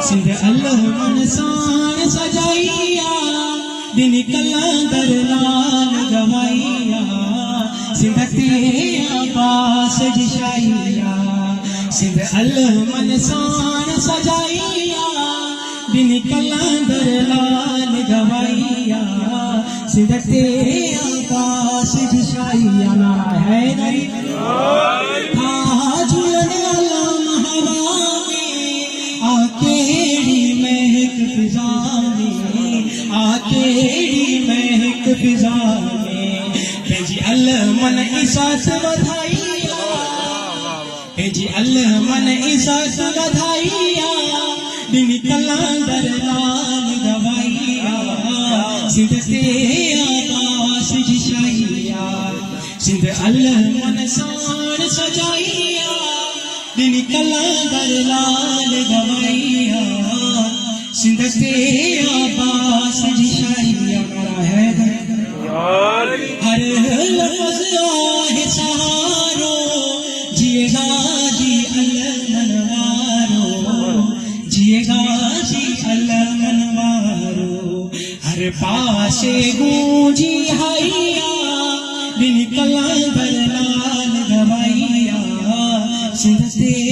सिंध अल्लाह मनसान सजाइया दिन कलंदर लाल गवाइया सिंध ते अब्बास जिशाइया सिंध अल्लाह मनसान सजाइया दिन कलंदर लाल गवाइया सिंध ते अब्बास जिशाइया नारा है नहीं फिजा में भेजी अल्लाह मन इसास बधाइया भेजी अल्लाह मन इसास बधाइया दिन कलंदर लाल गवाइया सिंध ते आकाश जिशाइया सिंध अल्लाह मन सान सजाइया दिन कलंदर लाल गवाइया सिंध ते आकाश जिशाइया मेरा है हर लफ्ज़ आहे सहारो जिएगा जी अल्लाह मनवारो जिएगा जी अल्लाह मनवारो हर पासे गूंजी हैया दिन कलंदर लाल गवाइया सिंध ते